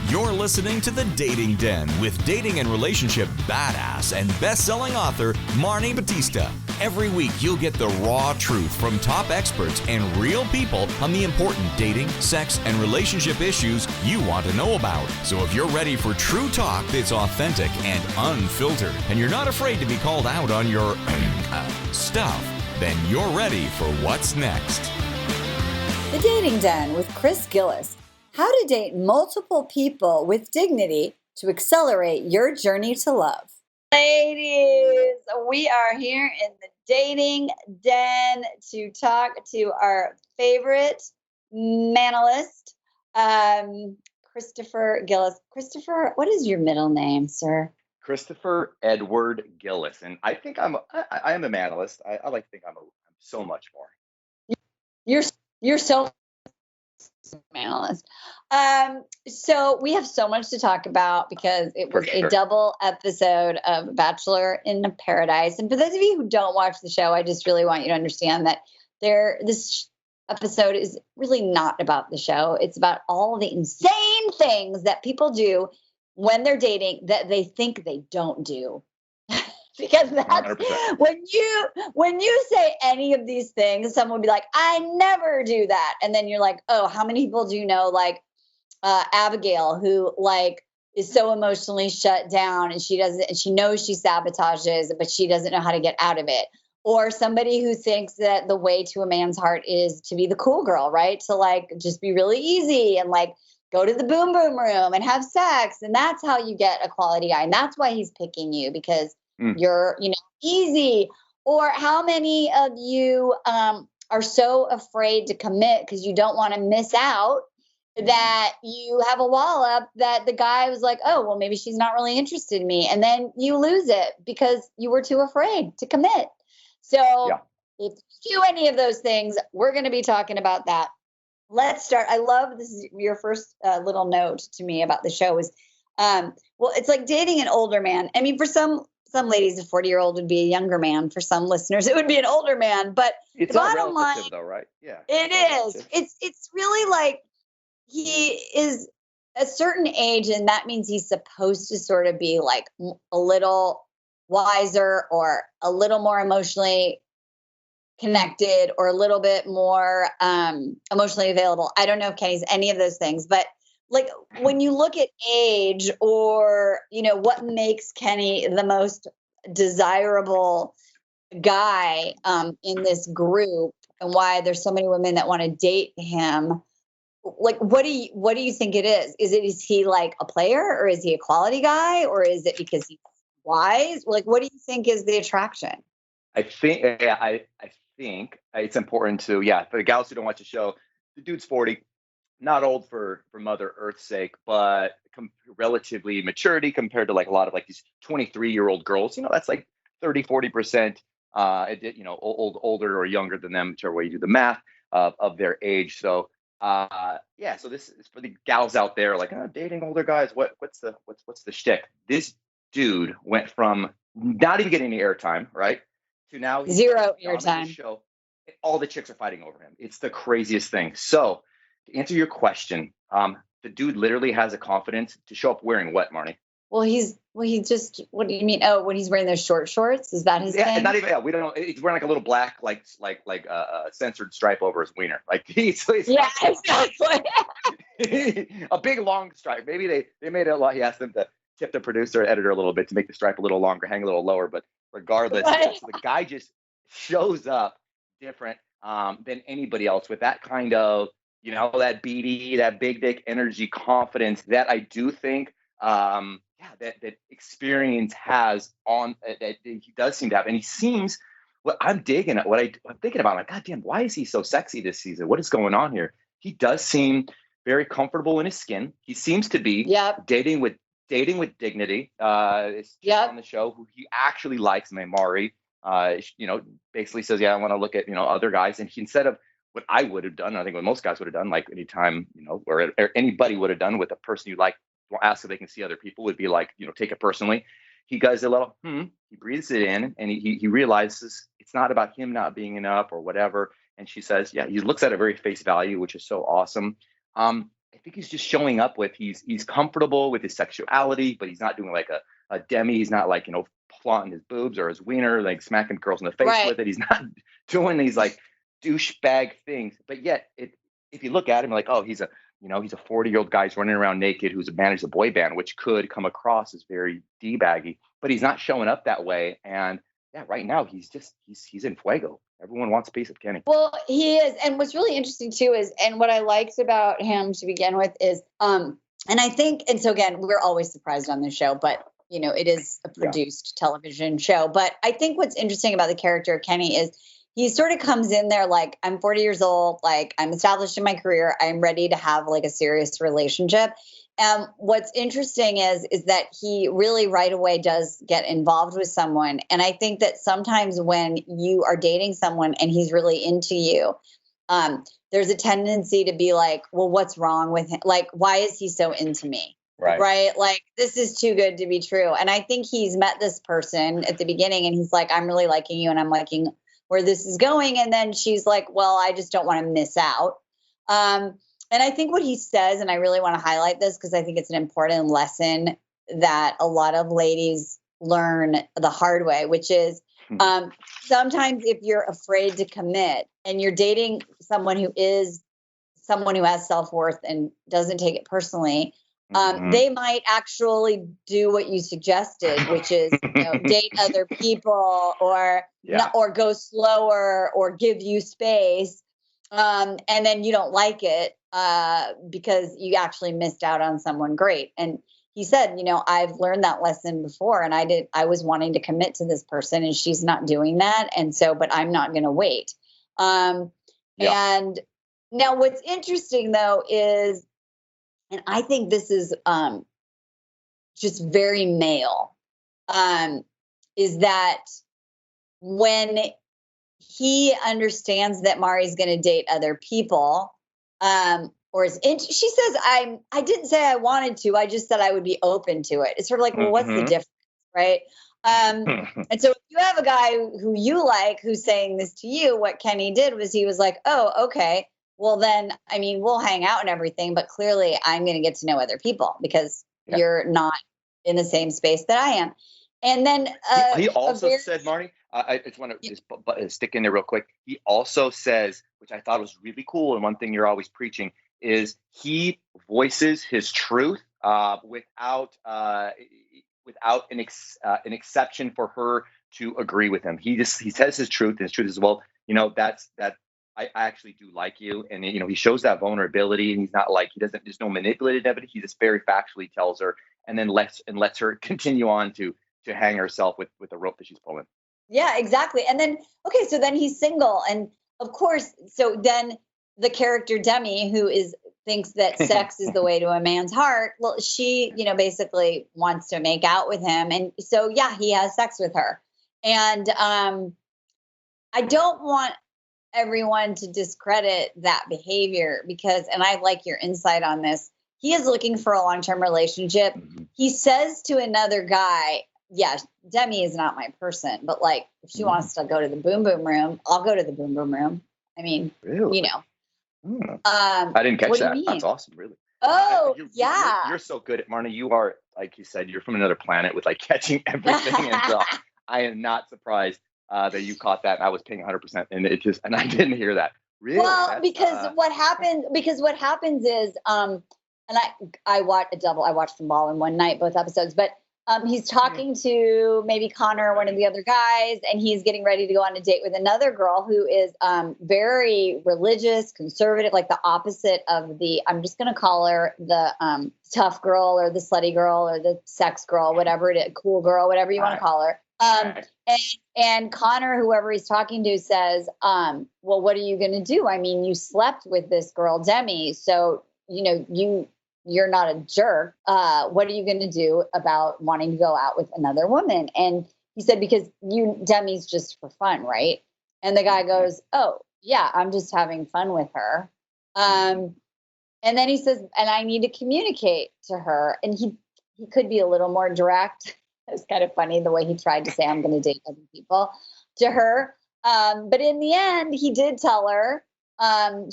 You're listening to The Dating Den with dating and relationship badass and best-selling author Marni Battista. Every week, you'll get the raw truth from top experts and real people on the important dating, sex, and relationship issues you want to know about. So if you're ready for true talk that's authentic and unfiltered, and you're not afraid to be called out on your stuff, then you're ready for what's next. The Dating Den with Chris Gillis. How to date multiple people with dignity to accelerate your journey to love. Ladies, we are here in the Dating Den to talk to our favorite manalist, Christopher Gillis. Christopher, what is your middle name, sir? Christopher Edward Gillis, and I think I am a manalist. I like to think I'm so much more. You're so manalist. So we have so much to talk about because it was a double episode of Bachelor in Paradise. And for those of you who don't watch the show, I just really want you to understand that this episode is really not about the show. It's about all the insane things that people do when they're dating that they think they don't do. Because that's 100%. when you say any of these things, someone will be like, I never do that. And then you're like, oh, how many people do you know, like Abigail, who like is so emotionally shut down and she knows she sabotages, but she doesn't know how to get out of it. Or somebody who thinks that the way to a man's heart is to be the cool girl, right? To like just be really easy and like go to the boom boom room and have sex. And that's how you get a quality guy. And that's why he's picking you, because you're, easy. Or how many of you are so afraid to commit because you don't want to miss out that you have a wall up that the guy was like, oh, well, maybe she's not really interested in me. And then you lose it because you were too afraid to commit. So if you do any of those things, we're going to be talking about that. Let's start. I love this. Is your first little note to me about the show is, well, it's like dating an older man. I mean, for some ladies, a 40-year-old would be a younger man. For some listeners, it would be an older man. But it's the all bottom line, though, right? Yeah, it is. It's really like he is a certain age, and that means he's supposed to sort of be like a little wiser or a little more emotionally connected or a little bit more emotionally available. I don't know if Kenny's any of those things, but like when you look at age or, what makes Kenny the most desirable guy in this group and why there's so many women that want to date him, like, what do you think it is? Is he like a player or is he a quality guy or is it because he's wise? Like, what do you think is the attraction? I think it's important to, for the gals who don't watch the show, the dude's 40. Not old for Mother Earth's sake, but relatively maturity compared to like a lot of like these 23-year-old girls. That's like 30-40%, older or younger than them, whichever way you do the math of their age. So, so this is for the gals out there, like dating older guys. What's the shtick? This dude went from not even getting any airtime, right, to now zero airtime. Show. All the chicks are fighting over him. It's the craziest thing. So, to answer your question, the dude literally has a confidence to show up wearing what, Marni? Well, he just, what do you mean? Oh, when he's wearing those short shorts, is that his thing? Not even, we don't know. He's wearing like a little black, like censored stripe over his wiener. Like exactly. A big long stripe. Maybe they made it a lot. He asked them to tip the producer or editor a little bit to make the stripe a little longer, hang a little lower, but regardless, so the guy just shows up different than anybody else with that kind of, that BD, that big dick energy, confidence that I do think, that experience has on that he does seem to have, and he seems. What I'm digging at, I'm thinking about, like, God damn, why is he so sexy this season? What is going on here? He does seem very comfortable in his skin. He seems to be dating with dignity. This on the show who he actually likes, named Mari. Basically says, I want to look at other guys, and he, instead of what I would have done, I think what most guys would have done, like anytime, or anybody would have done with a person you like, ask if they can see other people, would be like, take it personally. He goes a little, he breathes it in, and he realizes it's not about him not being enough or whatever. And she says, he looks at it very face value, which is so awesome. I think he's just showing up with he's comfortable with his sexuality, but he's not doing like a demi. He's not like, flaunting his boobs or his wiener, like smacking girls in the face with it. He's not doing these like douchebag things. But yet, if you look at him like, oh, he's a 40-year-old guy who's running around naked who's managed a boy band, which could come across as very D-baggy, but he's not showing up that way. And yeah, right now he's in fuego. Everyone wants a piece of Kenny. Well, he is. And what's really interesting too is, and what I liked about him to begin with is, and I think, and so again, we're always surprised on this show, but it is a produced television show. But I think what's interesting about the character of Kenny is he sort of comes in there like, I'm 40 years old, like I'm established in my career, I'm ready to have like a serious relationship. What's interesting is that he really right away does get involved with someone. And I think that sometimes when you are dating someone and he's really into you, there's a tendency to be like, well, what's wrong with him? Like, why is he so into me? Right. Like, this is too good to be true. And I think he's met this person at the beginning and he's like, I'm really liking you and I'm liking where this is going. And then she's like, well, I just don't want to miss out. And I think what he says, and I really want to highlight this because I think it's an important lesson that a lot of ladies learn the hard way, which is sometimes if you're afraid to commit and you're dating someone who has self-worth and doesn't take it personally, they might actually do what you suggested, which is date other people or go slower or give you space. And then you don't like it because you actually missed out on someone great. And he said, I've learned that lesson before and I was wanting to commit to this person and she's not doing that. And so, but I'm not going to wait. And now what's interesting though is, and I think this is just very male, is that when he understands that Mari's going to date other people, she says, I didn't say I wanted to, I just said I would be open to it. It's sort of like, well, what's the difference, right? And so if you have a guy who you like, who's saying this to you, what Kenny did was he was like, oh, okay. Well, then, I mean, we'll hang out and everything, but clearly I'm going to get to know other people because you're not in the same space that I am. And then he also said, Marni, I just want to just stick in there real quick. He also says, which I thought was really cool, and one thing you're always preaching is he voices his truth without an exception for her to agree with him. He says his truth, and his truth is, well, I actually do like you. And, he shows that vulnerability and he's not like, there's no manipulated evidence. He just very factually tells her and then lets her continue on to hang herself with the rope that she's pulling. Yeah, exactly. And then, okay, so then he's single. And of course, so then the character Demi, who thinks that sex is the way to a man's heart. Well, she, basically wants to make out with him. And so, he has sex with her. And I don't want everyone to discredit that behavior because, and I like your insight on this, he is looking for a long-term relationship. He says to another guy, Demi is not my person, but like if she wants to go to the boom boom room, I'll go to the boom boom room. I mean, really? I didn't catch that. That's awesome. Really. Oh, you're so good at Marni. You are, like you said, you're from another planet with like catching everything. And so I am not surprised that you caught that. And I was paying 100% and I didn't hear that. Really? Well, because what happens is, and I watched them all in one night, both episodes, but he's talking to maybe Connor, one of the other guys, and he's getting ready to go on a date with another girl who is very religious, conservative, like the opposite of I'm just going to call her the tough girl or the slutty girl or the sex girl, whatever it is, cool girl, whatever you want to call her. And Connor, whoever he's talking to, says, well, what are you going to do? I mean, you slept with this girl, Demi, so, you're not a jerk. What are you going to do about wanting to go out with another woman? And he said, because Demi's just for fun, right? And the guy goes, oh, yeah, I'm just having fun with her. And then he says, and I need to communicate to her. And he could be a little more direct. It's kind of funny the way he tried to say, I'm going to date other people to her. But in the end, he did tell her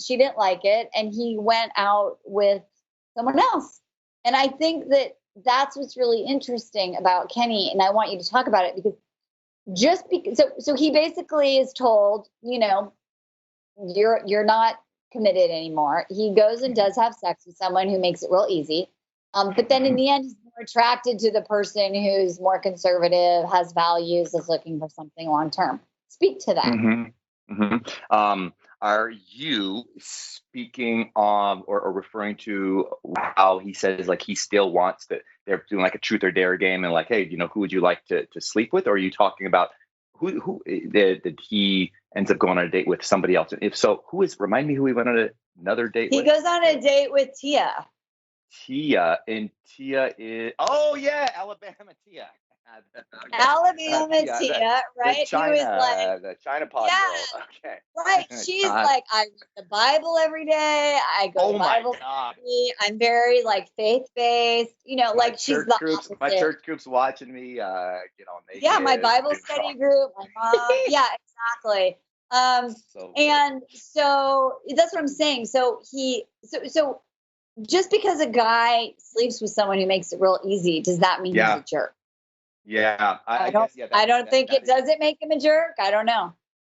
she didn't like it. And he went out with someone else. And I think that that's what's really interesting about Kenny. And I want you to talk about it because so he basically is told, you're not committed anymore. He goes and does have sex with someone who makes it real easy. But then in the end, he's more attracted to the person who's more conservative, has values, is looking for something long term. Speak to that. Mm-hmm. Mm-hmm. Are you speaking or referring to how he says like he still wants to? They're doing like a truth or dare game and like, hey, who would you like to sleep with? Or are you talking about who did he ends up going on a date with somebody else? And if so, remind me who he went on another date with? He goes on a date with Tia. Tia is Alabama Tia. Alabama Tia, right? China, he was like the China pod girl. Okay. Right. She's like, I read the Bible every day. I go to Bible study. I'm very like faith-based, like she's the opposite. My church group's watching me my Bible study group, my mom. Yeah, exactly. And so that's what I'm saying. So so just because a guy sleeps with someone who makes it real easy, does that mean he's a jerk? Yeah, I don't think it does. It make him a jerk? I don't know.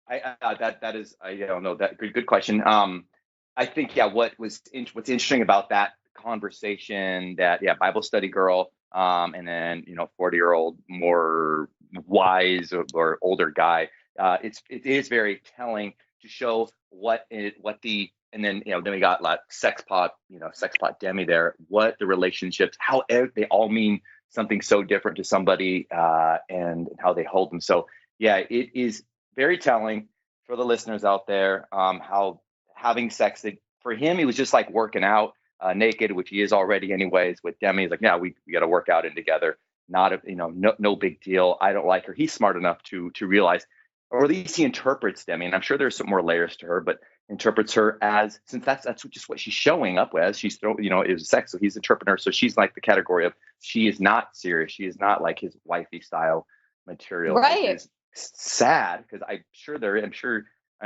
That is I don't know that good question. I think what's interesting about that conversation that Bible study girl and then 40-year-old more wise or older guy. It is very telling to show and then we got like sex pot Demi there. What the relationships, how they all mean something so different to somebody, and how they hold them. So it is very telling for the listeners out there, how having sex for him, he was just like working out naked, which he is already anyways. With Demi, he's like, we got to work out in together. Not no big deal. I don't like her. He's smart enough to realize, or at least he interprets Demi, and I'm sure there's some more layers to her, but interprets her as, since that's just what she's showing up with. She's it was sex, so he's interpreting her. So she's like the category of she is not serious. She is not like his wifey style material. Right. Which is sad because I'm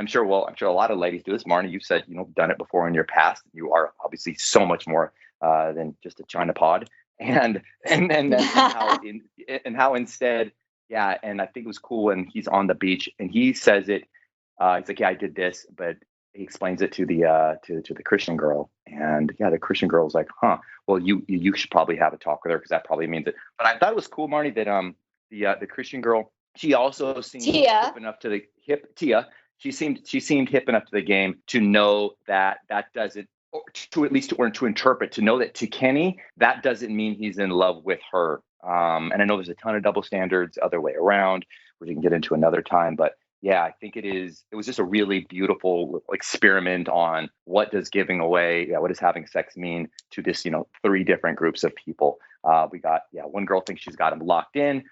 sure a lot of ladies do this. Marni, you said done it before in your past. You are obviously so much more than just a China pod, and how instead. Yeah, and I think it was cool when he's on the beach and he says it. He's like, I did this, but he explains it to the Christian girl, and the Christian girl's like, well, you should probably have a talk with her because that probably means it. But I thought it was cool, Marni, that the Christian girl, she also seemed hip enough to the hip. Tia, she seemed hip enough to the game to know that doesn't, or to interpret, to know that to Kenny that doesn't mean he's in love with her. And I know there's a ton of double standards other way around, which we can get into another time, but. Yeah, I think it was just a really beautiful experiment on what does giving away, what does having sex mean to this, 3 different groups of people. We got, one girl thinks she's got him locked in.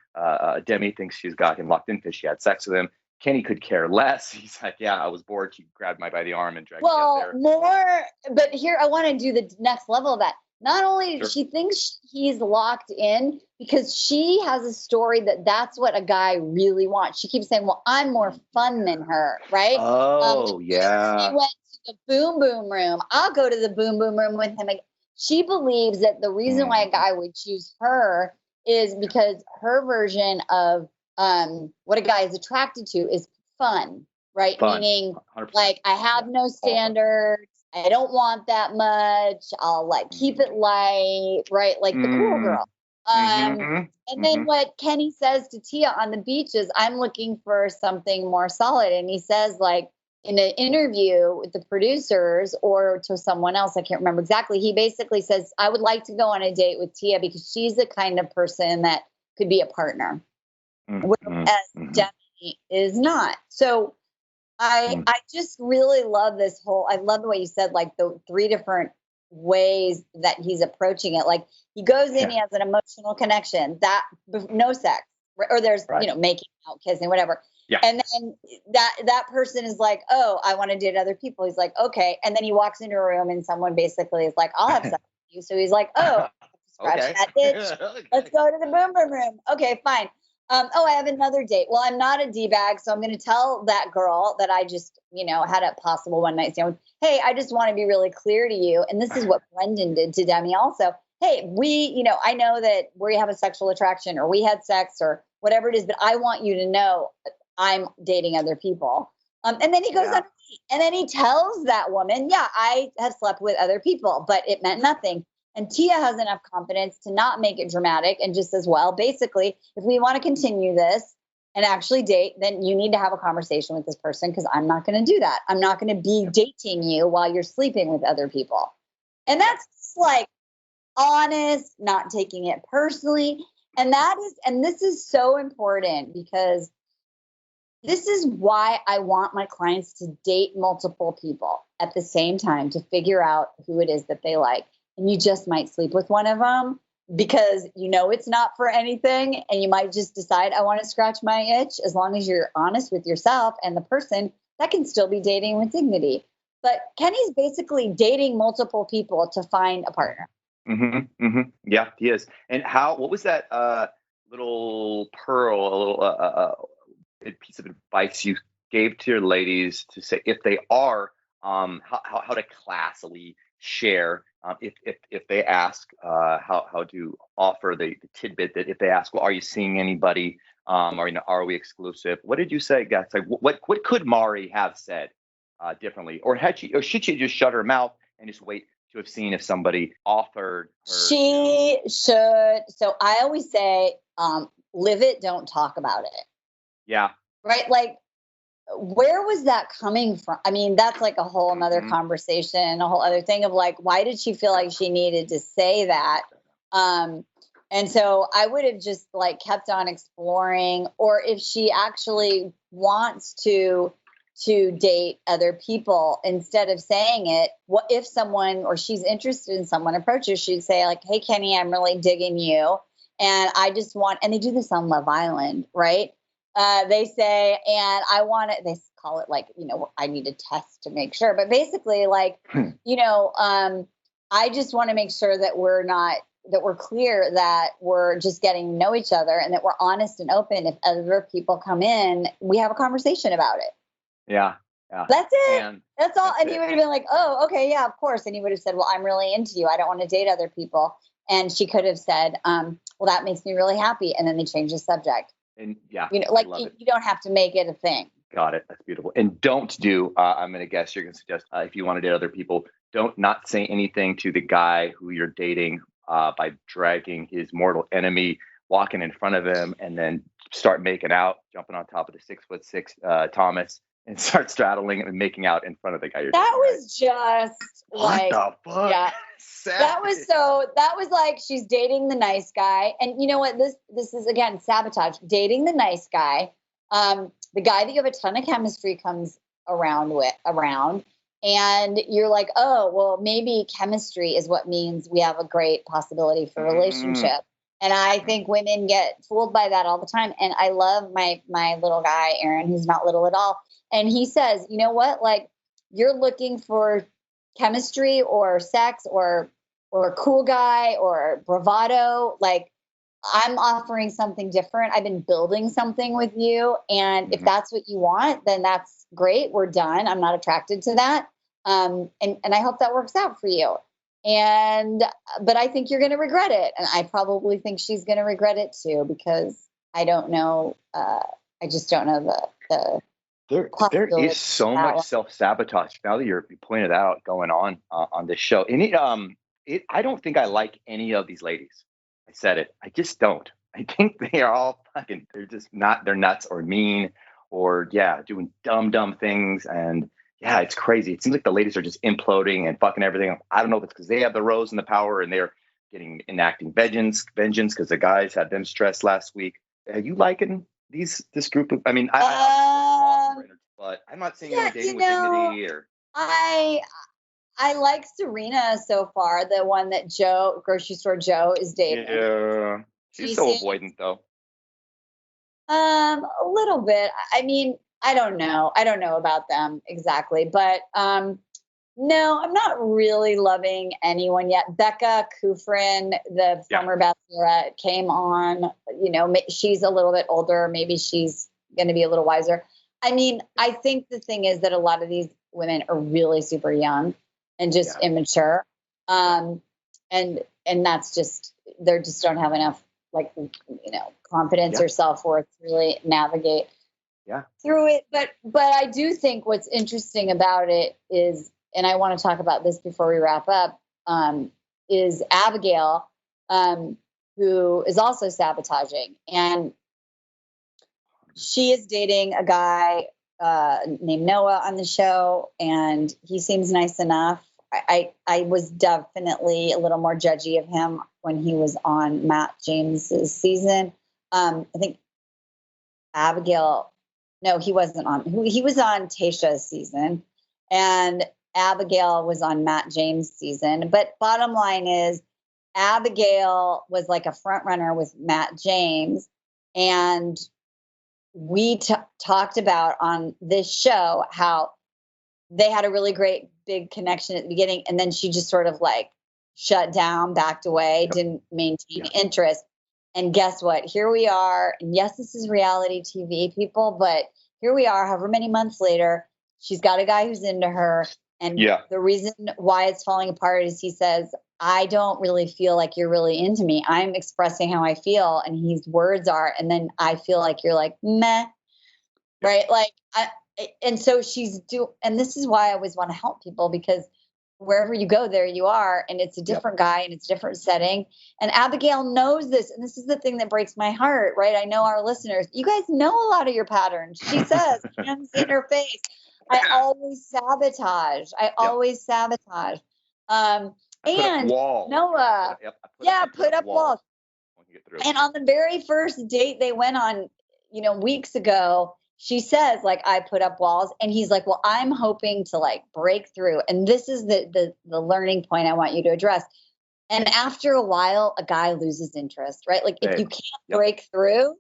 Demi thinks she's got him locked in because she had sex with him. Kenny could care less. He's like, I was bored. She grabbed me by the arm and dragged me up there. But here I want to do the next level of that. Not only does she thinks he's locked in because she has a story that's what a guy really wants. She keeps saying, well, I'm more fun than her, right? Oh, yeah. She went to the boom boom room. I'll go to the boom boom room with him. She believes that the reason why a guy would choose her is because her version of what a guy is attracted to is fun, right? Meaning 100%. Like I have no standards. I don't want that much. I'll like keep it light, right? Like the cool girl. And then what Kenny says to Tia on the beach is, I'm looking for something more solid. And he says, like in an interview with the producers or to someone else, I can't remember exactly. He basically says, I would like to go on a date with Tia because she's the kind of person that could be a partner. Whereas Demi is not. So I just really love this I love the way you said, like the 3 different ways that he's approaching it. Like he goes in, he has an emotional connection that no sex or there's, making out, kissing, whatever. Yeah. And then that person is like, oh, I want to date other people. He's like, okay. And then he walks into a room and someone basically is like, I'll have sex with you. So he's like, oh, scratch that itch. Let's go to the boom boom room. Okay, fine. I have another date. Well, I'm not a D-bag, so I'm going to tell that girl that I just, had a possible one night stand with, hey, I just want to be really clear to you. And this is what Brendan did to Demi also. Hey, I know that we have a sexual attraction or we had sex or whatever it is, but I want you to know I'm dating other people. And then he goes on and then he tells that woman, yeah, I have slept with other people, but it meant nothing. And Tia has enough confidence to not make it dramatic and just as well, basically, if we want to continue this and actually date, then you need to have a conversation with this person because I'm not going to do that. I'm not going to be dating you while you're sleeping with other people. And that's like honest, not taking it personally. And this is so important because this is why I want my clients to date multiple people at the same time to figure out who it is that they like. And you just might sleep with one of them because it's not for anything. And you might just decide, I want to scratch my itch. As long as you're honest with yourself and the person, that can still be dating with dignity. But Kenny's basically dating multiple people to find a partner. Yeah, he is. And what was that little pearl, a little piece of advice you gave to your ladies to say if they are, how to classily share if they ask, how to offer the tidbit that if they ask, well, are you seeing anybody, or are we exclusive? What did you say, guys? Like, what could Mari have said differently, or should she just shut her mouth and just wait to have seen if somebody offered her? She should. So I always say, live it, don't talk about it. Yeah. Right. Like, where was that coming from? I mean, that's like a whole nother conversation, a whole other thing of like, why did she feel like she needed to say that? And so I would have just like kept on exploring, or if she actually wants to date other people, instead of saying it, what if someone, or she's interested in someone approaches, she'd say like, hey, Kenny, I'm really digging you. And I just want, and they do this on Love Island, right? They say, and I want it, they call it like, I need a test to make sure. But basically like, I just want to make sure that we're clear that we're just getting to know each other and that we're honest and open. If other people come in, we have a conversation about it. Yeah. That's it. And that's all. And he would have been like, oh, okay, yeah, of course. And he would have said, well, I'm really into you. I don't want to date other people. And she could have said, well, that makes me really happy. And then they change the subject. And yeah, you don't have to make it a thing. Got it. That's beautiful. And don't do, I'm going to guess you're going to suggest, if you want to date other people, don't not say anything to the guy who you're dating by dragging his mortal enemy, walking in front of him, and then start making out, jumping on top of the 6'6" Thomas, and start straddling and making out in front of the guy you're dating. That was just like, what the fuck? Yeah. That was like, she's dating the nice guy. And you know what? This is, again, sabotage. Dating the nice guy. The guy that you have a ton of chemistry comes around. And you're like, oh, well, maybe chemistry is what means we have a great possibility for a relationship. And I think women get fooled by that all the time. And I love my little guy, Aaron, who's not little at all. And he says, you know what? Like, you're looking for chemistry or sex or a cool guy or bravado. Like, I'm offering something different. I've been building something with you. And if that's what you want, then that's great. We're done. I'm not attracted to that. And I hope that works out for you. But I think you're going to regret it. And I probably think she's going to regret it too, because I don't know. I just don't know the there is so much self-sabotage now that you pointed out going on this show. And I don't think I like any of these ladies. I said it. I just don't. I think they are all fucking, they're nuts or mean or doing dumb things. And it's crazy. It seems like the ladies are just imploding and fucking everything. I don't know if it's because they have the rose and the power and they're enacting vengeance because the guys had them stressed last week. Are you liking this group of, but I'm not saying any dating with dignity or. I like Serena so far, the one that grocery store Joe is dating. Yeah, she's so avoidant though. A little bit. I mean, I don't know. I don't know about them exactly, but No, I'm not really loving anyone yet. Becca Kufrin, the former Bachelorette, came on. You know, she's a little bit older. Maybe she's going to be a little wiser. I mean, I think the thing is that a lot of these women are really super young and just immature. And that's just, they just don't have enough, like, you know, confidence or self-worth to really navigate through it. But I do think what's interesting about it is, and I want to talk about this before we wrap up, is Abigail, who is also sabotaging. And she is dating a guy named Noah on the show, and he seems nice enough. I was definitely a little more judgy of him when he was on Matt James's season. I think Abigail, no, he wasn't on. He was on Tayshia's season, and Abigail was on Matt James' season. But bottom line is, Abigail was like a front runner with Matt James, and we talked about on this show how they had a really great big connection at the beginning, and then she just sort of like shut down, backed away, didn't maintain interest. And guess what? Here we are. And yes, this is reality TV, people, but here we are, however many months later. She's got a guy who's into her. And the reason why it's falling apart is he says, I don't really feel like you're really into me. I'm expressing how I feel. And his words are, and then I feel like you're like, meh. Right. Like, and so and this is why I always want to help people, because wherever you go, there you are. And it's a different guy and it's a different setting. And Abigail knows this. And this is the thing that breaks my heart, right? I know our listeners, you guys know a lot of your patterns. She says, hands in her face. I always sabotage. And Noah, put up walls. And on the very first date they went on, you know, weeks ago, she says, like, I put up walls, and he's like, well, I'm hoping to like break through. And this is the learning point I want you to address. And after a while, a guy loses interest, right? Like if you can't break through,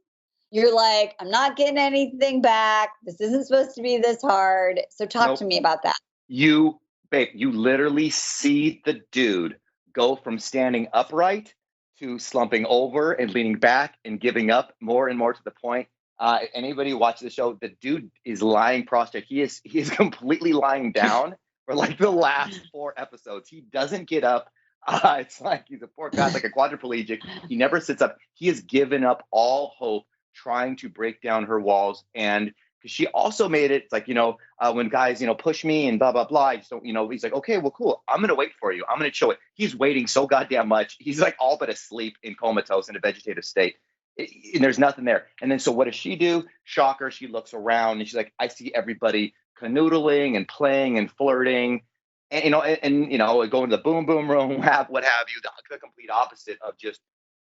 you're like, I'm not getting anything back. This isn't supposed to be this hard. So talk to me about that. You literally see the dude go from standing upright to slumping over and leaning back and giving up more and more to the point. Anybody watch the show, the dude is lying prostrate. He is completely lying down for like the last 4 episodes. He doesn't get up. It's like he's a poor guy, like a quadriplegic. He never sits up. He has given up all hope trying to break down her walls. And because she also made it, it's like, you know, when guys, you know, push me and blah, blah, blah, I just don't, you know, he's like, okay, well, cool. I'm going to wait for you. I'm going to show it. He's waiting so goddamn much. He's like all but asleep in comatose in a vegetative state. And there's nothing there. And then so what does she do? Shocker. She looks around and she's like, I see everybody canoodling and playing and flirting. And, you know, going to the boom, boom room, what have you, the complete opposite of just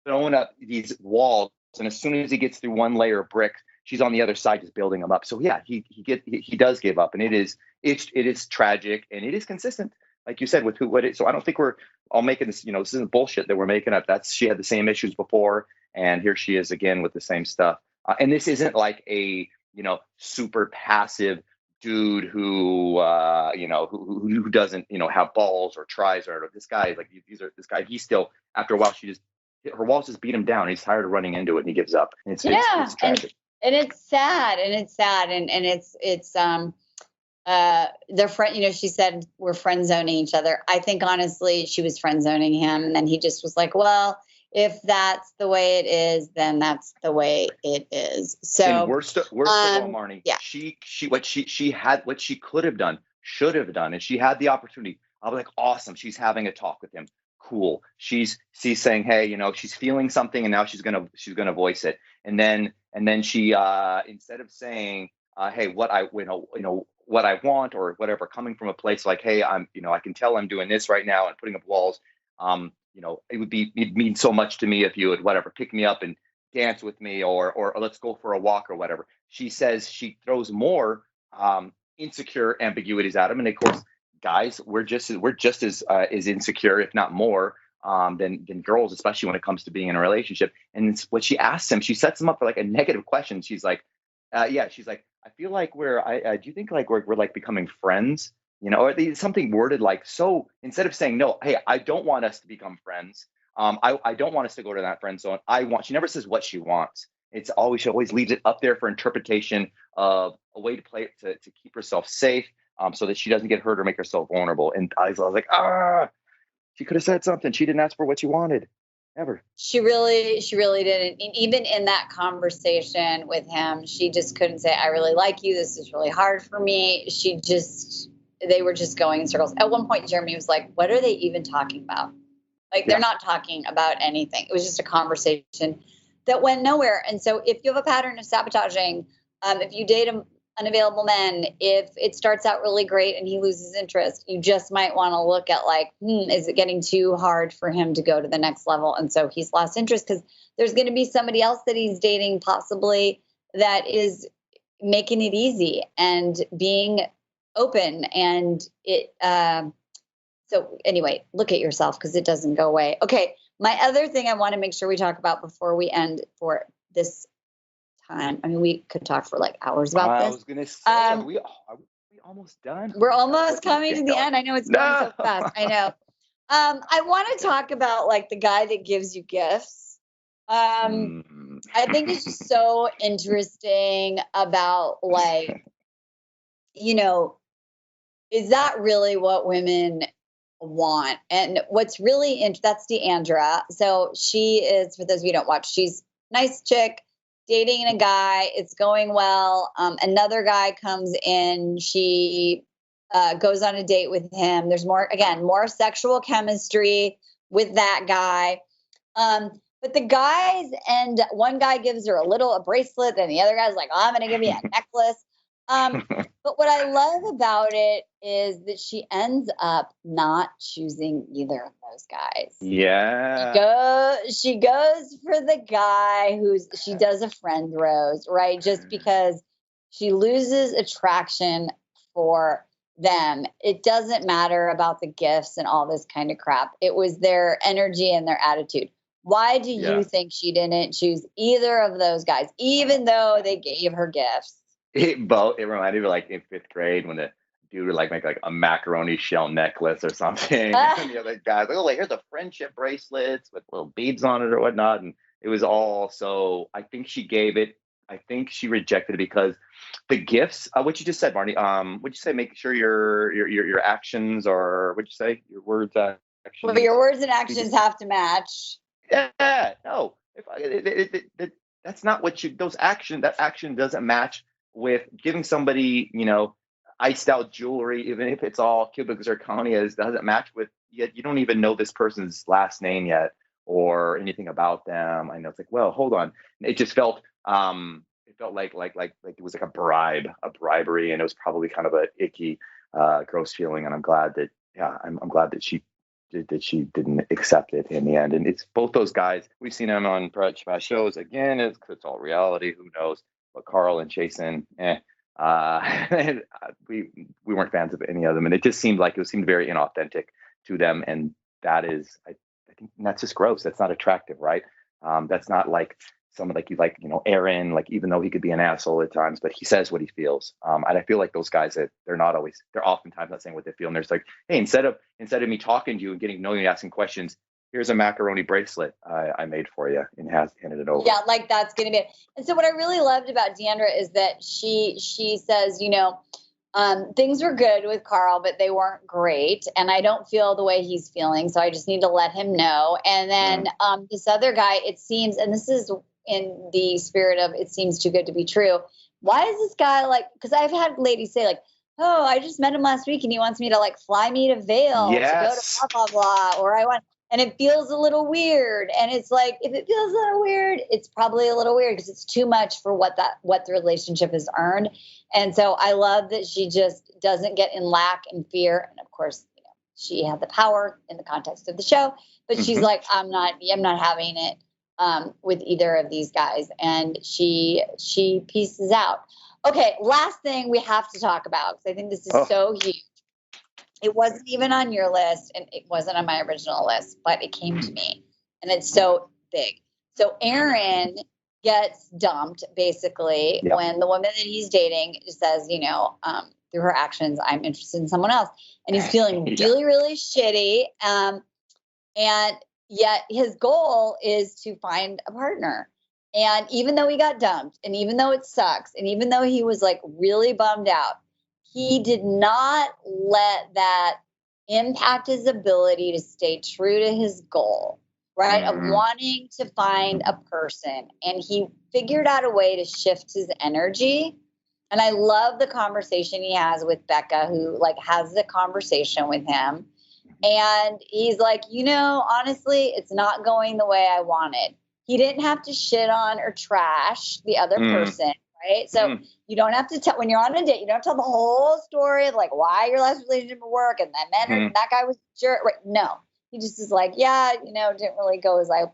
throwing up these walls. And as soon as he gets through one layer of brick, she's on the other side just building them up. So yeah, he does give up, and it is tragic, and it is consistent, like you said, with so I don't think we're all making this, you know, this isn't bullshit that we're making up. She had the same issues before, and here she is again with the same stuff. And this isn't like a, you know, super passive dude who who doesn't, you know, have balls or tries, or this guy, like this guy, he's still, after a while, her walls just beat him down. He's tired of running into it, and he gives up. And it's tragic. And it's sad, and it's their friend, you know, she said we're friend zoning each other. I think honestly she was friend zoning him, and then he just was like, well, if that's the way it is, then that's the way it is. So and worst of all, Marni, she had what she could have done, should have done, and she had the opportunity. I was like, awesome, she's having a talk with him. Cool. She's saying, hey, you know, she's feeling something, and now she's gonna voice it. And then she instead of saying, hey, what I want or whatever, coming from a place like, hey, I can tell I'm doing this right now and putting up walls. You know, it'd mean so much to me if you would whatever pick me up and dance with me, or let's go for a walk or whatever. She says she throws more insecure ambiguities at him, and of course, guys, we're just as insecure, if not more, than girls, especially when it comes to being in a relationship. And it's what she asks him, she sets him up for like a negative question. She's like, she's like, I feel like do you think like we're like becoming friends? something worded like, so instead of saying, no, hey, I don't want us to become friends. I don't want us to go to that friend zone. She never says what she wants. She always leaves it up there for interpretation of a way to play it to keep herself safe, so that she doesn't get hurt or make herself vulnerable. And I was like, she could have said something. She didn't ask for what she wanted. Ever. She really didn't. And even in that conversation with him, she just couldn't say, I really like you. This is really hard for me. They were just going in circles. At one point, Jeremy was like, what are they even talking about? Like, they're not talking about anything. It was just a conversation that went nowhere. And so if you have a pattern of sabotaging, if you date unavailable men, if it starts out really great and he loses interest, you just might want to look at like, is it getting too hard for him to go to the next level? And so he's lost interest because there's going to be somebody else that he's dating possibly that is making it easy and being open. And so anyway, look at yourself because it doesn't go away. Okay. My other thing I want to make sure we talk about before we end for this time. I mean, we could talk for like hours about this. I was going to say, are we almost done? We're almost coming to the end. I know it's going so fast. I know. I want to talk about like the guy that gives you gifts. I think it's just so interesting about like, is that really what women want? And what's really that's Deandra. So she is, for those of you who don't watch, she's a nice chick, dating a guy. It's going well. Another guy comes in. She goes on a date with him. There's more sexual chemistry with that guy. But the guys, and one guy gives her a bracelet, and the other guy's like, I'm going to give you a necklace. But what I love about it is that she ends up not choosing either of those guys. Yeah. She goes for the guy she does a friend rose, right? Just because she loses attraction for them. It doesn't matter about the gifts and all this kind of crap. It was their energy and their attitude. Why do you think she didn't choose either of those guys, even though they gave her gifts? It reminded me of like in 5th grade when the dude would like make like a macaroni shell necklace or something. And the other guys like, oh, here's the friendship bracelets with little beads on it or whatnot. And it was all so. I think she rejected it because the gifts. What you just said, Marni. What'd you say? Make sure your actions or what'd you say? Your words, actions. Well, your words and actions have to match. Yeah. No. That's not what those action. That action doesn't match with giving somebody, iced out jewelry, even if it's all cubic zirconia, doesn't match with, yet you don't even know this person's last name yet or anything about them. I know it's like, well, hold on. It just felt, it felt like it was like a bribery, and it was probably kind of a icky, gross feeling. And I'm glad that she didn't accept it in the end. And it's both those guys. We've seen them on past shows. Again, it's all reality. Who knows? But Carl and Jason, we weren't fans of any of them, and it just seemed very inauthentic to them, and that is, I think that's just gross. That's not attractive, right? That's not like someone like Aaron, like even though he could be an asshole at times, but he says what he feels. And I feel like those guys they're oftentimes not saying what they feel, and they're just like, hey, instead of me talking to you and getting to know you and asking questions, here's a macaroni bracelet I made for you, and handed it over. Yeah, like that's going to be it. And so what I really loved about Deandra is that she says, things were good with Carl, but they weren't great. And I don't feel the way he's feeling. So I just need to let him know. And then this other guy, it seems, and this is in the spirit of it seems too good to be true. Why is this guy like, because I've had ladies say like, oh, I just met him last week and he wants me to like fly me to Vail to go to blah, blah, blah. Or and it feels a little weird. And it's like, if it feels a little weird, it's probably a little weird because it's too much for what the relationship has earned. And so I love that she just doesn't get in lack and fear. And of course, she had the power in the context of the show, but she's like, I'm not having it with either of these guys. And she pieces out. Okay. Last thing we have to talk about, because I think this is so huge. It wasn't even on your list, and it wasn't on my original list, but it came to me, and it's so big. So Aaron gets dumped, basically, when the woman that he's dating says, through her actions, I'm interested in someone else. And he's feeling really, really shitty. And yet his goal is to find a partner. And even though he got dumped, and even though it sucks, and even though he was like really bummed out, he did not let that impact his ability to stay true to his goal, right? Of wanting to find a person. And he figured out a way to shift his energy. And I love the conversation he has with Becca, who like has the conversation with him. And he's like, honestly, it's not going the way I wanted. He didn't have to shit on or trash the other person, right? So you don't have to tell, when you're on a date, you don't tell the whole story of like why your last relationship didn't work and that guy was a jerk. Right? No, he just is like, didn't really go as I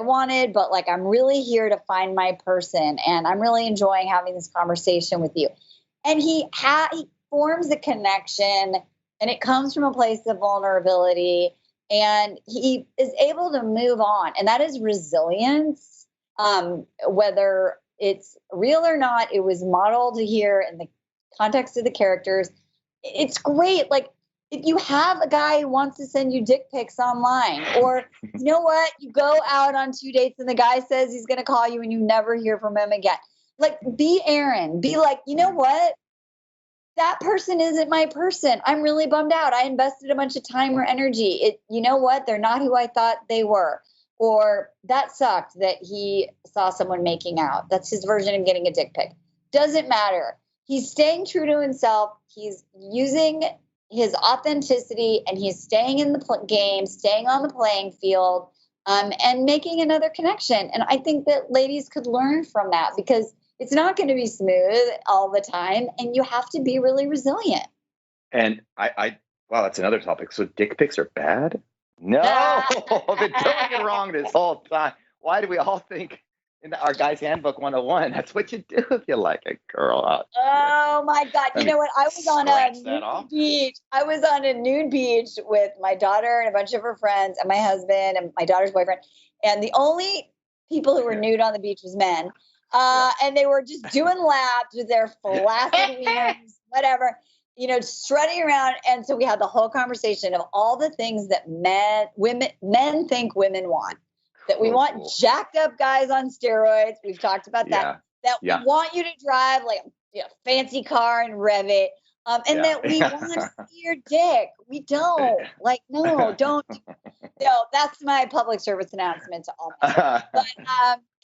wanted, but like, I'm really here to find my person and I'm really enjoying having this conversation with you. And he forms a connection. And it comes from a place of vulnerability, and he is able to move on. And that is resilience. Whether it's real or not, it was modeled here in the context of the characters. It's great. Like, if you have a guy who wants to send you dick pics online, or you know what, you go out on 2 dates and the guy says he's going to call you and you never hear from him again. Like, be Aaron. Be like, you know what? That person isn't my person. I'm really bummed out. I invested a bunch of time or energy. You know what? They're not who I thought they were. Or that sucked that he saw someone making out. That's his version of getting a dick pic. Doesn't matter. He's staying true to himself. He's using his authenticity and he's staying in the game, staying on the playing field, and making another connection. And I think that ladies could learn from that, because it's not going to be smooth all the time, and you have to be really resilient. And wow, that's another topic. So dick pics are bad? No, I've been doing it wrong this whole time. Why do we all think in our Guy's Handbook 101, that's what you do if you like a girl? Oh my God. You know what? I was on a nude beach. I was on a nude beach with my daughter and a bunch of her friends and my husband and my daughter's boyfriend. And the only people who were nude on the beach was men. And they were just doing laps with their flaccid wieners, whatever, strutting around. And so we had the whole conversation of all the things that men think women want. That we want jacked up guys on steroids. We've talked about that. That we want you to drive like a fancy car and rev it. And that we want to see your dick. We don't. Like, no, don't. No, that's my public service announcement to all men. But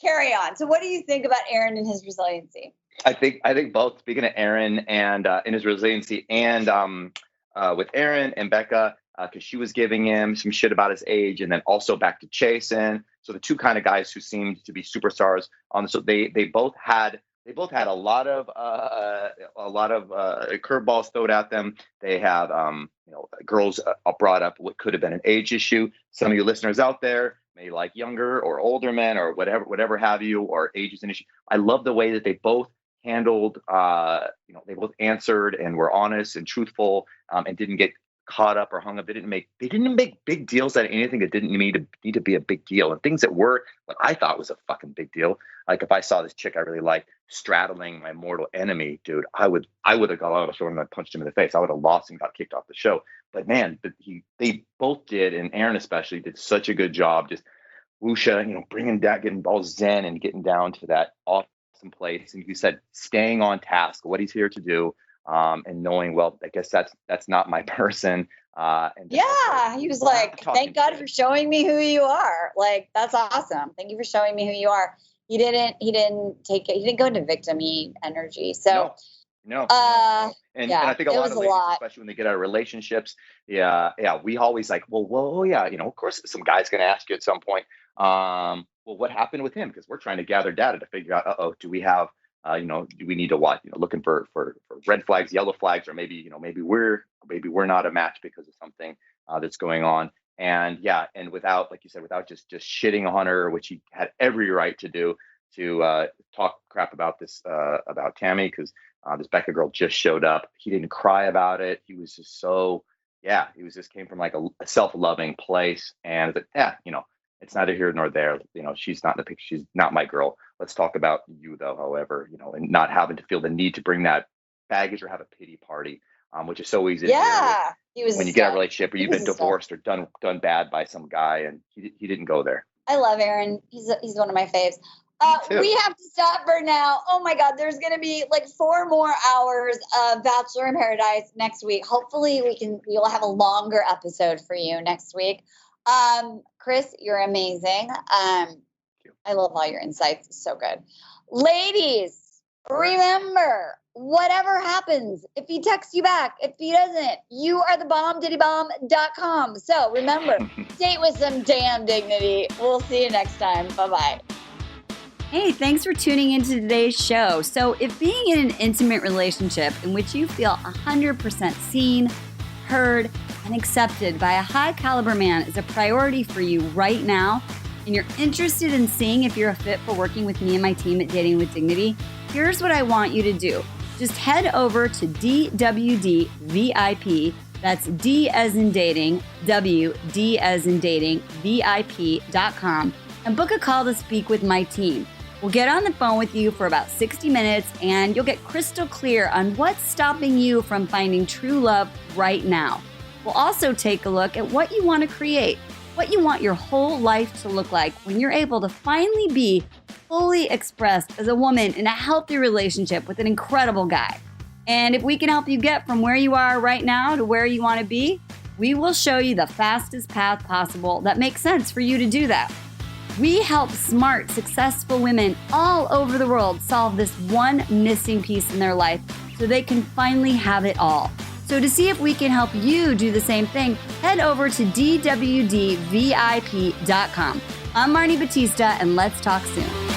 carry on. So what do you think about Aaron and his resiliency? I think both. Speaking of Aaron and in his resiliency, and with Aaron and Becca, because she was giving him some shit about his age, and then also back to Chasen. So the two kind of guys who seemed to be superstars on. So they both had a lot of curveballs thrown at them. They have girls brought up what could have been an age issue. Some of you listeners out there may like younger or older men or whatever have you, or age is an issue. I love the way that they both handled. They both answered and were honest and truthful, and didn't get caught up or hung up. They didn't make big deals out of anything that didn't need to be a big deal, and things that were what I thought was a fucking big deal. Like if I saw this chick I really liked straddling my mortal enemy, dude, I would have gone out of the show and I punched him in the face. I would have lost and got kicked off the show. But man, they both did, and Aaron especially did such a good job. Just Wusha, bringing that, getting all zen and getting down to that awesome place. And you said staying on task, what he's here to do. And knowing, well, I guess that's not my person. He was like, thank God for showing me who you are. Like, that's awesome. Thank you for showing me who you are. He didn't go into victim-y energy. So no. And I think a lot of ladies, especially when they get out of relationships, we always like, of course some guy's going to ask you at some point, well, what happened with him? Because we're trying to gather data to figure out, do we have do we need to watch, looking for red flags, yellow flags, or maybe we're not a match because of something that's going on. And and without, like you said, without just shitting on her, which he had every right to do, to talk crap about this, about Tammy, because this Becca girl just showed up. He didn't cry about it. He was just came from like a self-loving place. And it's neither here nor there. She's not in the picture. She's not my girl. Let's talk about you though, however, and not having to feel the need to bring that baggage or have a pity party, which is so easy. Yeah, he was when you get a relationship or you've been divorced or done bad by some guy, and he didn't go there. I love Aaron. He's one of my faves. We have to stop for now. Oh my God, there's going to be like 4 more hours of Bachelor in Paradise next week. Hopefully we'll have a longer episode for you next week. Chris, you're amazing. I love all your insights. It's so good. Ladies, remember, whatever happens, if he texts you back, if he doesn't, you are the bomb, diddybomb.com. So remember, date with some damn dignity. We'll see you next time. Bye-bye. Hey, thanks for tuning into today's show. So if being in an intimate relationship in which you feel 100% seen, heard, and accepted by a high caliber man is a priority for you right now, and you're interested in seeing if you're a fit for working with me and my team at Dating with Dignity, here's what I want you to do. Just head over to DWD VIP, that's D as in dating, W, D as in dating, VIP.com, and book a call to speak with my team. We'll get on the phone with you for about 60 minutes and you'll get crystal clear on what's stopping you from finding true love right now. We'll also take a look at what you want to create, what you want your whole life to look like when you're able to finally be fully expressed as a woman in a healthy relationship with an incredible guy. And if we can help you get from where you are right now to where you want to be, we will show you the fastest path possible that makes sense for you to do that. We help smart, successful women all over the world solve this one missing piece in their life so they can finally have it all. So to see if we can help you do the same thing, head over to DWDVIP.com. I'm Marni Battista, and let's talk soon.